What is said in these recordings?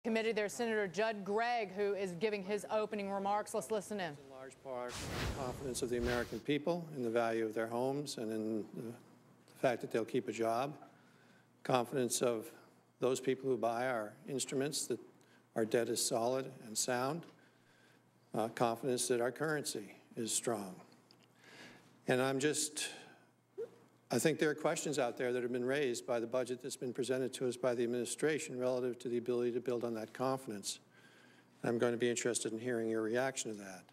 Committee, there's Senator Judd Gregg, who is giving his opening remarks. Let's listen in. In large part, confidence of the American people in the value of their homes and in the fact that they'll keep a job. Confidence of those people who buy our instruments that our debt is solid and sound. Confidence that our currency is strong. And I think there are questions out there that have been raised by the budget that's been presented to us by the administration relative to the ability to build on that confidence. I'm going to be interested in hearing your reaction to that.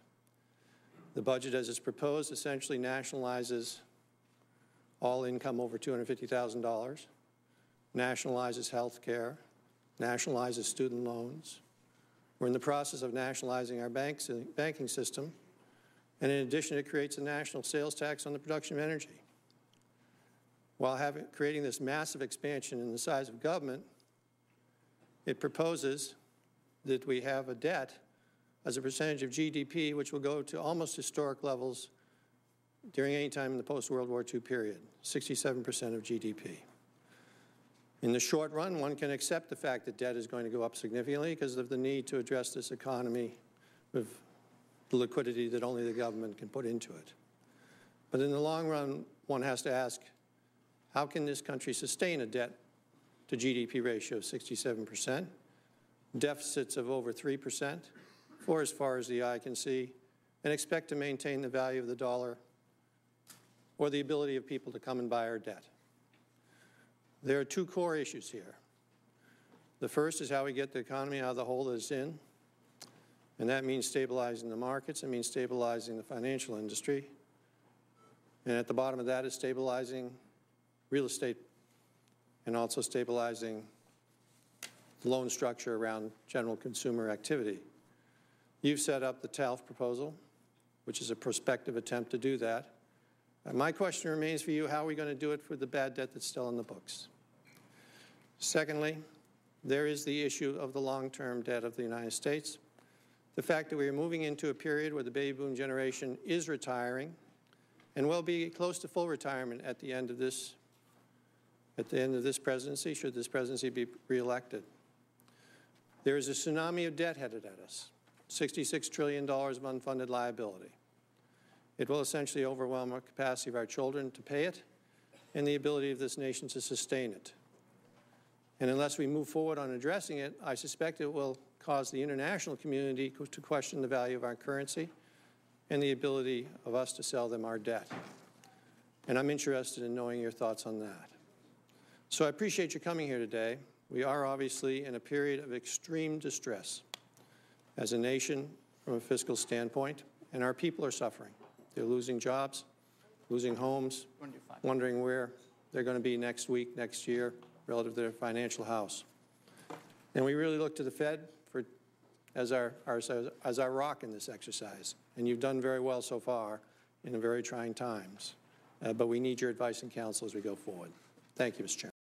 The budget as it's proposed essentially nationalizes all income over $250,000, nationalizes health care, nationalizes student loans. We're in the process of nationalizing our banking system, and in addition, it creates a national sales tax on the production of energy. While creating this massive expansion in the size of government, it proposes that we have a debt as a percentage of GDP which will go to almost historic levels during any time in the post-World War II period, 67% of GDP. In the short run, one can accept the fact that debt is going to go up significantly because of the need to address this economy with the liquidity that only the government can put into it. But in the long run, one has to ask, how can this country sustain a debt to GDP ratio of 67%, deficits of over 3%, for as far as the eye can see, and expect to maintain the value of the dollar or the ability of people to come and buy our debt? There are two core issues here. The first is how we get the economy out of the hole that it's in, and that means stabilizing the markets. It means stabilizing the financial industry. And at the bottom of that is stabilizing real estate and also stabilizing the loan structure around general consumer activity. You've set up the TALF proposal, which is a prospective attempt to do that. And my question remains for you, how are we going to do it for the bad debt that's still in the books? Secondly, there is the issue of the long-term debt of the United States. The fact that we are moving into a period where the baby boom generation is retiring and will be close to full retirement at the end of this presidency, should this presidency be reelected. There is a tsunami of debt headed at us, $66 trillion of unfunded liability. It will essentially overwhelm the capacity of our children to pay it and the ability of this nation to sustain it. And unless we move forward on addressing it, I suspect it will cause the international community to question the value of our currency and the ability of us to sell them our debt. And I'm interested in knowing your thoughts on that. So I appreciate you coming here today. We are obviously in a period of extreme distress as a nation from a fiscal standpoint, and our people are suffering. They're losing jobs, losing homes, wondering where they're going to be next week, next year, relative to their financial house. And we really look to the Fed as our rock in this exercise. And you've done very well so far in very trying times. But we need your advice and counsel as we go forward. Thank you, Mr. Chairman.